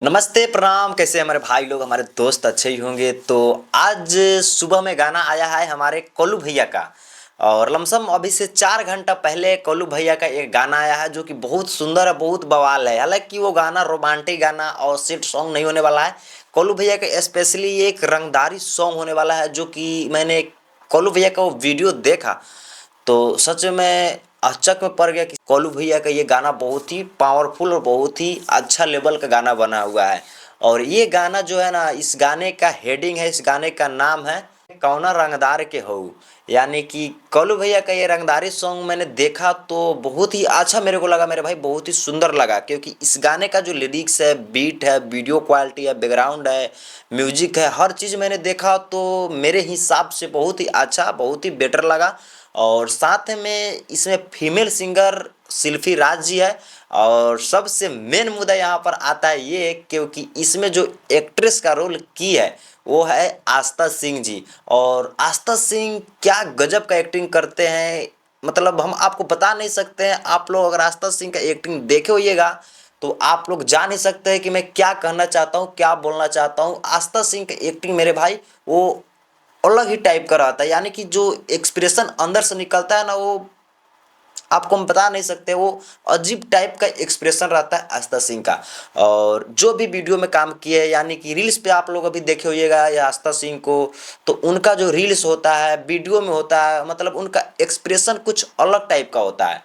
नमस्ते प्रणाम। कैसे हमारे भाई लोग, हमारे दोस्त अच्छे ही होंगे। तो आज सुबह में गाना आया है हमारे कोलू भैया का, और लमसम अभी से 4 घंटा पहले कोलू भैया का एक गाना आया है जो कि बहुत सुंदर है, बहुत बवाल है। हालांकि वो गाना रोमांटिक गाना और सिट सॉन्ग नहीं होने वाला है। कोलू भैया का स्पेशली एक रंगदारी सॉन्ग होने वाला है, जो कि मैंने कोलू भैया का वो वीडियो देखा तो सच में अचक में पड़ गया कि कोलू भैया का ये गाना बहुत ही पावरफुल और बहुत ही अच्छा लेवल का गाना बना हुआ है। और ये गाना जो है ना, इस गाने का हेडिंग है, इस गाने का नाम है कौना रंगदार के हो। यानी कि कोलू भैया का ये रंगदारी सॉन्ग मैंने देखा तो बहुत ही अच्छा मेरे को लगा मेरे भाई, बहुत ही सुंदर लगा। क्योंकि इस गाने का जो लिरिक्स है, बीट है, वीडियो क्वालिटी है, बैकग्राउंड है, म्यूजिक है, हर चीज़ मैंने देखा तो मेरे हिसाब से बहुत ही अच्छा, बहुत ही बेटर लगा। और साथ में इसमें female singer selfie Raj ji है। और सबसे मेन मुद्दा यहाँ पर आता है ये, क्योंकि इसमें जो एक्ट्रेस का रोल की है वो है आस्था सिंह जी। और आस्था सिंह क्या गजब का एक्टिंग करते हैं, मतलब हम आपको बता नहीं सकते हैं। आप लोग अगर आस्था सिंह का एक्टिंग देखे होइएगा तो आप लोग जान नहीं सकते हैं कि मैं क्या कहना चाहता हूँ, क्या बोलना चाहता हूँ। आस्था सिंह का एक्टिंग मेरे भाई वो अलग ही टाइप का रहता है। यानी कि जो एक्सप्रेशन अंदर से निकलता है ना, वो आपको हम बता नहीं सकते। वो अजीब टाइप का एक्सप्रेशन रहता है आस्था सिंह का। और जो भी वीडियो में काम किए, यानी कि रील्स पे आप लोग अभी देखे होइएगा या आस्था सिंह को, तो उनका जो रील्स होता है, वीडियो में होता है, मतलब उनका एक्सप्रेशन कुछ अलग टाइप का होता है।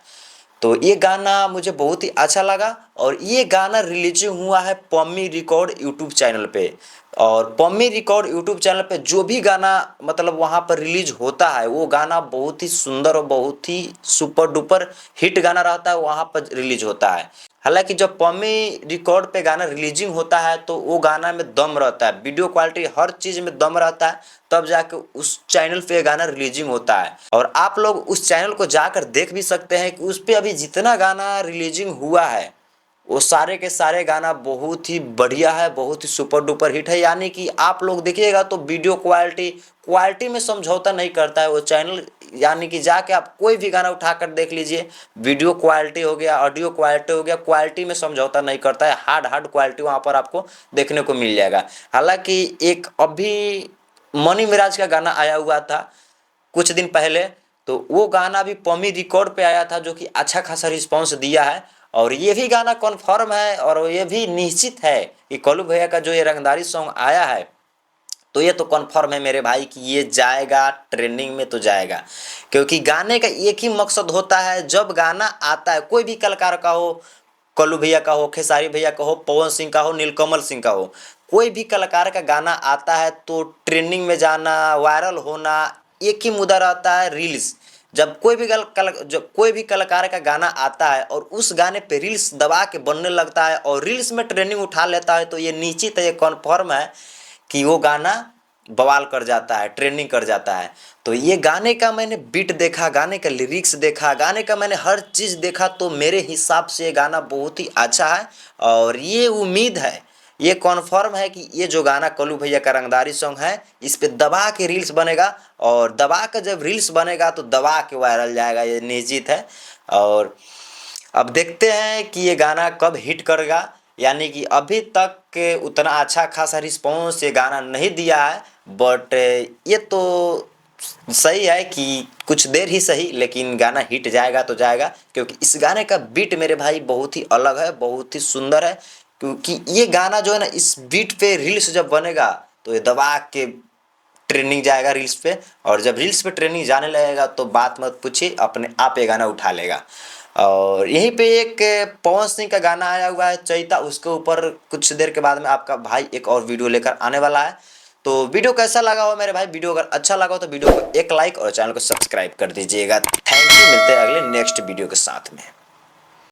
तो ये गाना मुझे बहुत ही अच्छा लगा। और ये गाना रिलीज हुआ है पम्मी रिकॉर्ड यूट्यूब चैनल पे। और पम्मी रिकॉर्ड यूट्यूब चैनल पे जो भी गाना मतलब वहाँ पर रिलीज होता है, वो गाना बहुत ही सुंदर और बहुत ही सुपर डुपर हिट गाना रहता है, वहाँ पर रिलीज होता है। हालांकि जब पम्मी रिकॉर्ड पे गाना रिलीजिंग होता है तो वो गाना में दम रहता है, वीडियो क्वालिटी हर चीज़ में दम रहता है, तब जाके उस चैनल पे गाना रिलीजिंग होता है। और आप लोग उस चैनल को जाकर देख भी सकते हैं कि उस पे अभी जितना गाना रिलीजिंग हुआ है वो सारे के सारे गाना बहुत ही बढ़िया है, बहुत ही सुपर डुपर हिट है। यानी कि आप लोग देखिएगा तो वीडियो क्वालिटी क्वालिटी में समझौता नहीं करता है वो चैनल। यानी कि जाके आप कोई भी गाना उठाकर देख लीजिए, वीडियो क्वालिटी हो गया, ऑडियो क्वालिटी हो गया, क्वालिटी में समझौता नहीं करता है। हार्ड हार्ड क्वालिटी वहाँ पर आपको देखने को मिल जाएगा। हालांकि एक अभी मनी मिराज का गाना आया हुआ था कुछ दिन पहले, तो वो गाना भी पम्मी रिकॉर्ड पे आया था, जो कि अच्छा खासा रिस्पॉन्स दिया है। और ये भी गाना कन्फर्म है और ये भी निश्चित है कि कोलू भैया का जो ये रंगदारी सॉन्ग आया है, तो ये तो कन्फर्म है मेरे भाई कि ये जाएगा, ट्रेंडिंग में तो जाएगा। क्योंकि गाने का एक ही मकसद होता है, जब गाना आता है कोई भी कलाकार का हो, कोलू भैया का हो, खेसारी भैया का हो, पवन सिंह का हो, नीलकमल सिंह का हो, कोई भी कलाकार का गाना आता है तो ट्रेंडिंग में जाना, वायरल होना, एक ही मुद्दा रहता है, रील्स। जब कोई भी कलाकार का गाना आता है और उस गाने पे रील्स दबा के बनने लगता है और रील्स में ट्रेंडिंग उठा लेता है, तो ये निश्चित है, ये कन्फर्म है कि वो गाना बवाल कर जाता है, ट्रेंडिंग कर जाता है। तो ये गाने का मैंने बीट देखा, गाने का लिरिक्स देखा, गाने का मैंने हर चीज़ देखा, तो मेरे हिसाब से ये गाना बहुत ही अच्छा है। और ये उम्मीद है, ये कॉन्फर्म है कि ये जो गाना कोलू भैया का रंगदारी सॉन्ग है, इस पे दबा के रील्स बनेगा। और दबा के जब रील्स बनेगा तो दबा के वायरल जाएगा, ये निश्चित है। और अब देखते हैं कि ये गाना कब हिट करेगा। यानी कि अभी तक के उतना अच्छा खासा रिस्पॉन्स ये गाना नहीं दिया है, बट ये तो सही है कि कुछ देर ही सही, लेकिन गाना हिट जाएगा तो जाएगा। क्योंकि इस गाने का बीट मेरे भाई बहुत ही अलग है, बहुत ही सुंदर है। क्योंकि ये गाना जो है ना, इस बीट पे रील्स जब बनेगा तो ये दबा के ट्रेंडिंग जाएगा रील्स पे। और जब रील्स पे ट्रेंडिंग जाने लगेगा तो बात मत पूछिए, अपने आप ये गाना उठा लेगा। और यहीं पे एक पवन सिंह का गाना आया हुआ है चैता, उसके ऊपर कुछ देर के बाद में आपका भाई एक और वीडियो लेकर आने वाला है। तो वीडियो कैसा लगा हो मेरे भाई, वीडियो अगर अच्छा लगा हो तो वीडियो को एक लाइक और चैनल को सब्सक्राइब कर दीजिएगा। थैंक यू, मिलते हैं अगले नेक्स्ट वीडियो के साथ में।